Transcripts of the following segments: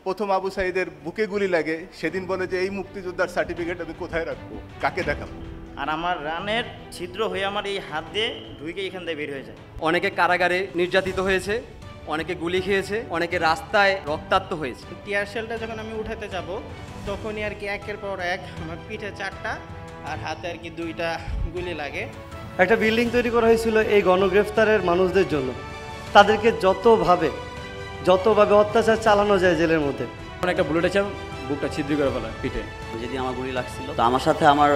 প্রথম আবু সাঈদের বুকে গুলি লাগে সেদিন বলে যে এই মুক্তিযোদ্ধার সার্টিফিকেট আমি কোথায় রাখবো, কাকে দেখাবো। আর আমার রানের ছিদ্র হয়ে আমার এই হাত দিয়ে ঢুকে এখান থেকে বের হয়ে যায়। অনেকে কারাগারে নির্যাতিত হয়েছে, অনেকে গুলি খেয়েছে, অনেকে রাস্তায় রক্তাক্ত হয়েছে। টিয়ার শেলটা যখন আমি উঠাতে যাব তখনই আর কি একের পর এক আমার পিঠে 4টা আর হাতে আর কি 2টা গুলি লাগে। একটা বিল্ডিং তৈরি করা হয়েছিল এই গণগ্রেফতারের মানুষদের জন্য, তাদেরকে যতভাবে অত্যাচার চালানো যায় জেলের মধ্যে। একটা বুলেট আছে বুকটা ছিদ্র করে ফেলা পিঠে। যেদিন আমার গুলি লাগছিল তো আমার সাথে আমার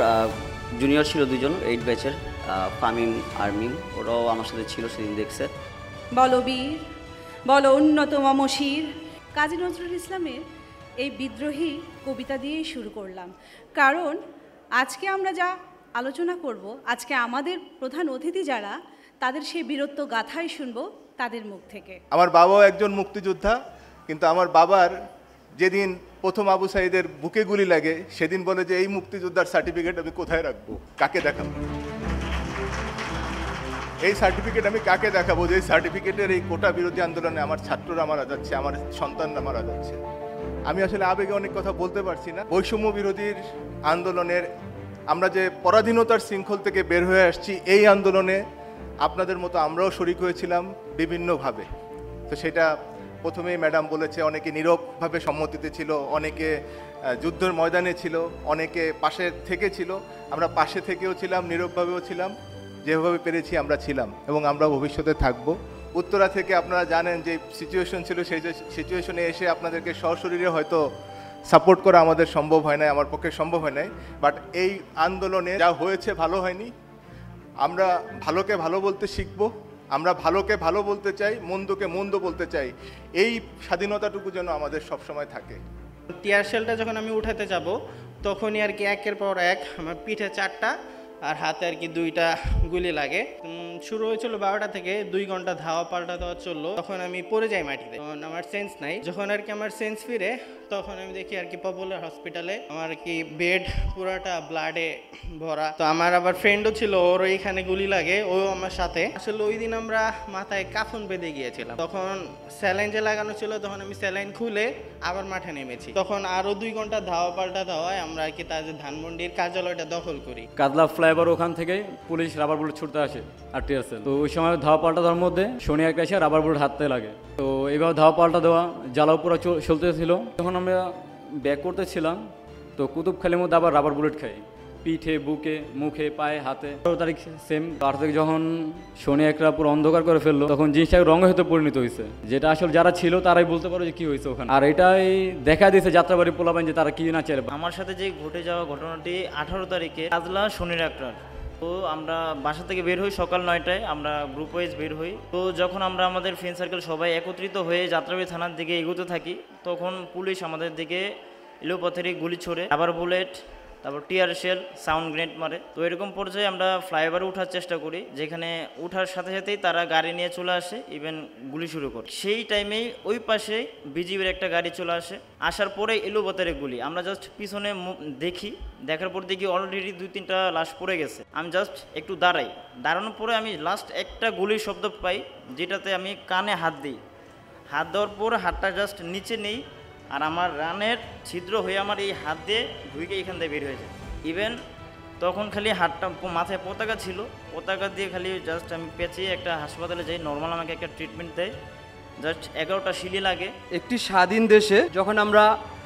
জুনিয়র ছিল 2জন 8 ব্যাচের, ফামিম আর্মিম, ওরাও আমার সাথে ছিল, সেদিন দেখছে। বলো বীর, বলো উন্নত মমশির। কাজী নজরুল ইসলামের এই বিদ্রোহী কবিতা দিয়েই শুরু করলাম, কারণ আজকে আমরা যা আলোচনা করব, আজকে আমাদের প্রধান অতিথি যারা, তাদের সেই বীরত্ব গাথাই শুনবো তাদের মুখ থেকে। আমার বাবাও একজন মুক্তিযোদ্ধা, কিন্তু আমার বাবার যেদিন প্রথম আবু সাঈদের বুকে গুলি লাগে সেদিন বলে যে এই মুক্তিযোদ্ধার সার্টিফিকেট আমি কোথায় রাখবো, কাকে দেখাবো। এই সার্টিফিকেট আমি কাকে দেখাবো যে সার্টিফিকেটের এই কোটা বিরোধী আন্দোলনে আমার ছাত্ররা মারা যাচ্ছে, আমার সন্তানরা মারা যাচ্ছে। আমি আসলে আবেগে অনেক কথা বলতে পারছি না। বৈষম্য বিরোধীর আন্দোলনের আমরা যে পরাধীনতার শৃঙ্খল থেকে বের হয়ে আসছি, এই আন্দোলনে আপনাদের মতো আমরাও শরিক হয়েছিলাম বিভিন্নভাবে। তো সেটা প্রথমেই ম্যাডাম বলেছে, অনেকে নীরবভাবে সম্মতিতে ছিল, অনেকে যুদ্ধের ময়দানে ছিল, অনেকে পাশে থেকে ছিল। আমরা পাশে থেকেও ছিলাম, নীরবভাবেও ছিলাম, যেভাবে পেরেছি আমরা ছিলাম এবং আমরা ভবিষ্যতে থাকব। উত্তরা থেকে আপনারা জানেন যে সিচুয়েশন ছিল, সেই সিচুয়েশনে এসে আপনাদেরকে সশরীরে হয়তো সাপোর্ট করা আমাদের সম্ভব হয় নাই, আমার পক্ষে সম্ভব হয় নাই। বাট এই আন্দোলনে যা হয়েছে ভালো হয়নি। আমরা ভালোকে ভালো বলতে শিখব, আমরা ভালোকে ভালো বলতে চাই, মন্দকে মন্দ বলতে চাই। এই স্বাধীনতাটুকু যেন আমাদের সবসময় থাকে। টিয়ার শেলটা যখন আমি উঠাতে যাব তখনই আর কি একের পর এক আমার পিঠে 4টা আর হাতে আর কি 2টা গুলি লাগে। শুরু হয়েছিল 12টা থেকে, 2 ঘন্টা ধাওয়া পাল্টা দেওয়া চললো। তখন আমি পড়ে যাই মাটিতে, তখন আমার সেন্স নাই। যখন আর কি আমার সেন্স ফিরে তখন আমি দেখি আর কি পপুলার হসপিটালে আমার কি বেড পুরাটা ব্লাডে ভরা। তো আমার আবার ফ্রেন্ডও ছিল, ওর এইখানে গুলি লাগে, ও আমার সাথে। আসলে ওই দিন আমরা মাথায় কাফন বেঁধে গিয়েছিলাম। তখন স্যালাইন যে লাগানো ছিল তখন আমি স্যালাইন খুলে আবার মাঠে নেমেছি। তখন আরো 2 ঘন্টা ধাওয়া পাল্টা দেওয়ায় আমরা আর কি তাদের ধানমন্ডির কার্যালয়টা দখল করি। কাদলা ফ্লাইওভার ওখান থেকে পুলিশ রাবার বুলেট ছুটতে আসে আর টিয়ার সেল। তো ওই সময় ধাওয়া পাল্টা দেওয়ার মধ্যে শনি একটা এসে রাবার বুলেট হাতে লাগে। তো এইভাবে ধাওয়া পাল্টা দেওয়া জ্বালাও পুরো চলতেছিল। তখন আমরা ব্যাক করতেছিলাম, তো কুতুবখালির মধ্যে আবার রাবার বুলেট খাই পিঠে, বুকে, মুখে, পায়ে, হাতে। 18 তারিখ সেম 8 তারিখ যখন শনি একটা পুরো অন্ধকার করে ফেললো, তখন জিনিসটা রঙে হতে পরিণত হয়েছে, যেটা আসলে যারা ছিল তারাই বলতে পারো যে কি হয়েছে ওখানে। আর এটাই দেখা দিয়েছে যাত্রাবাড়ি পোলাপান যে তারা কি না চাইলে। আমার সাথে যে ঘটে যাওয়া ঘটনাটি 18 তারিখে কাজলা শনির একটার। তো আমরা বাসা থেকে বের হই সকাল 9টায়, আমরা গ্রুপ ওয়াইজ বের হই। তো যখন আমরা আমাদের ফ্রেন্ড সার্কেল সবাই একত্রিত হয়ে যাত্রাবাড়ি থানার দিকে এগোতে থাকি, তখন পুলিশ আমাদের দিকে এলোপাথারি গুলি ছোড়ে, রাবার বুলেট, তারপর টিয়ার শেল, সাউন্ড গ্রেনেড মারে। তো এরকম পর্যায়ে আমরা ফ্লাইওভারে ওঠার চেষ্টা করি, যেখানে ওঠার সাথে সাথেই তারা গাড়ি নিয়ে চলে আসে, ইভেন গুলি শুরু করে। সেই টাইমেই ওই পাশে বিজিবির একটা গাড়ি চলে আসে, আসার পরে এলোপাতারি গুলি। আমরা জাস্ট পিছনে দেখি, দেখার পর দেখি অলরেডি 2-3টা লাশ পড়ে গেছে। আমি জাস্ট একটু দাঁড়াই, দাঁড়ানোর পরে আমি লাস্ট একটা গুলির শব্দ পাই, যেটাতে আমি কানে হাত দিই। হাত দেওয়ার পর হাতটা জাস্ট নিচে নেই, আর আমার রানের ছিদ্র হয়ে আমার এই হাত দিয়ে ঢুকে এখান থেকে বের হয়ে যায়। ইভেন তখন খালি হাতটা, মাথায় পতাকা ছিল, পতাকা দিয়ে খালি জাস্ট আমি পেঁচিয়ে একটা হাসপাতালে যাই। নর্মাল আমাকে একটা ট্রিটমেন্ট দেয়, জাস্ট 11টা সিলি লাগে। একটি স্বাধীন দেশে যখন আমরা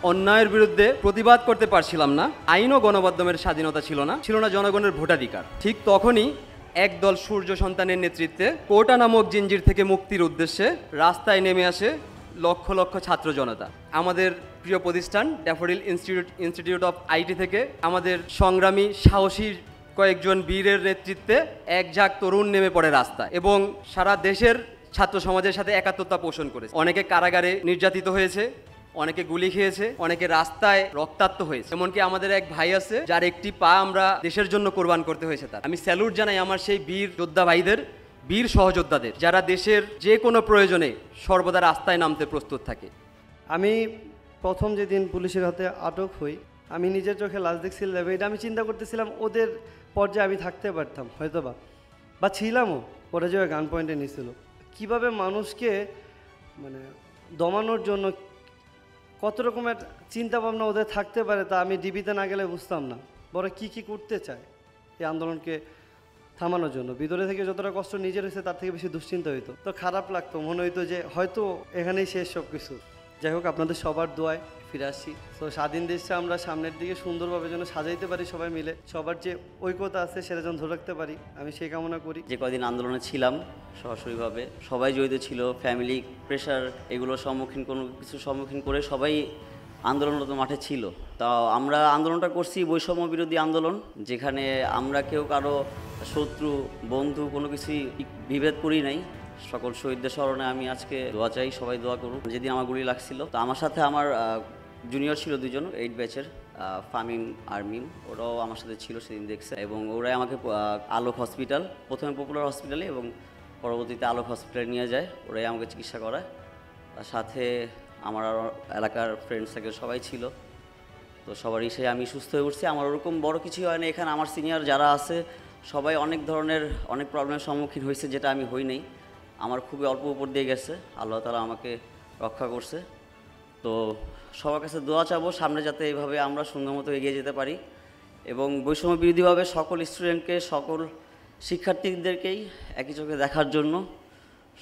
অন্যায়ের বিরুদ্ধে প্রতিবাদ করতে পারছিলাম না, আইন ও গণমাধ্যমের স্বাধীনতা ছিল না জনগণের ভোটাধিকার, ঠিক তখনই একদল সূর্য সন্তানের নেতৃত্বে কোটা নামক জিঞ্জির থেকে মুক্তির উদ্দেশ্যে রাস্তায় নেমে আসে লক্ষ লক্ষ ছাত্র জনতা। আমাদের প্রিয় প্রতিষ্ঠান ড্যাফোডিল ইনস্টিটিউট অফ আইটি থেকে আমাদের সংগ্রামী সাহসী কয়েকজন বীরের নেতৃত্বে এক ঝাঁক তরুণ নেমে পড়ে রাস্তায় এবং সারা দেশের ছাত্র সমাজের সাথে একাত্মতা পোষণ করেছে। অনেকে কারাগারে নির্যাতিত হয়েছে, অনেকে গুলি খেয়েছে, অনেকে রাস্তায় রক্তাক্ত হয়েছে। এমনকি আমাদের এক ভাই আছে যার একটি পা আমরা দেশের জন্য কোরবান করতে হয়েছে। তার আমি স্যালুট জানাই আমার সেই বীর যোদ্ধা ভাইদের, বীর সহযোদ্ধাদের, যারা দেশের যে কোনো প্রয়োজনে সর্বদা রাস্তায় নামতে প্রস্তুত থাকে। আমি প্রথম যেদিন পুলিশের হাতে আটক হই, আমি নিজের চোখে লাশ দেখছিলাম। এটা আমি চিন্তা করতেছিলাম ওদের পর্যায়ে আমি থাকতে পারতাম হয়তো বা ছিলামও। ওরা যে গান পয়েন্টে নিয়েছিল, কীভাবে মানুষকে মানে দমানোর জন্য কত রকমের চিন্তা ভাবনা ওদের থাকতে পারে তা আমি ডিবিতে না গেলে বুঝতাম না। ওরা কী করতে চায় এই আন্দোলনকে থামানোর জন্য। ভিতরে থেকে যতটা কষ্ট নিজের হয়েছে তার থেকে বেশি দুশ্চিন্তা হইতো, তো খারাপ লাগতো, মনে হইতো যে হয়তো এখানেই শেষ সব কিছু। যাই হোক, আপনাদের সবার দোয়ায় ফিরে আসছি। তো স্বাধীন দেশে আমরা সামনের দিকে সুন্দরভাবে যেন সাজাইতে পারি, সবাই মিলে সবার যে ঐক্যতা আছে সেটা যেন ধরে রাখতে পারি, আমি সেই কামনা করি। যে কদিন আন্দোলনে ছিলাম সরাসরিভাবে সবাই জড়িত ছিল, ফ্যামিলি প্রেশার এগুলোর কোনো কিছু সম্মুখীন করে সবাই আন্দোলনরত মাঠে ছিল। তা আমরা আন্দোলনটা করছি বৈষম্য বিরোধী আন্দোলন, যেখানে আমরা কেউ কারো শত্রু বন্ধু কোনো কিছুই বিভেদ করি নাই। সকল শহীদদের স্মরণে আমি আজকে দোয়া চাই, সবাই দোয়া করুন। যেদিন আমার গুলি লাগছিল, তো আমার সাথে আমার জুনিয়র ছিল দুজন 8 ব্যাচের, ফামিম আর মিম, ওরাও আমার সাথে ছিল, সেদিন দেখছে। এবং ওরাই আমাকে আলোক হসপিটাল, প্রথমে পপুলার হসপিটালে এবং পরবর্তীতে আলোক হসপিটালে নিয়ে যায়, ওরাই আমাকে চিকিৎসা করায়। তার সাথে আমার আরও এলাকার ফ্রেন্ড সার্কেল সবাই ছিল। তো সবারই সে আমি সুস্থ হয়ে উঠছি। আমার ওরকম বড় কিছু হয় না। এখানে আমার সিনিয়র যারা আছে সবাই অনেক প্রবলেমের সম্মুখীন হয়েছে, যেটা আমি হই নাই। আমার খুবই অল্প উপর দিয়ে গেছে, আল্লাহ তাআলা আমাকে রক্ষা করছে। তো সবার কাছে দোয়া চাবো সামনে যাতে এইভাবে আমরা সুন্দর মতো এগিয়ে যেতে পারি, এবং বৈষম্য বিরোধীভাবে সকল স্টুডেন্টকে, সকল শিক্ষার্থীদেরকেই একই চোখে দেখার জন্য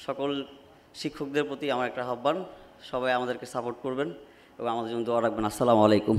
সকল শিক্ষকদের প্রতি আমার একটা আহ্বান, সবাই আমাদেরকে সাপোর্ট করবেন এবং আমাদের জন্য দোয়া রাখবেন। আসসালামু আলাইকুম।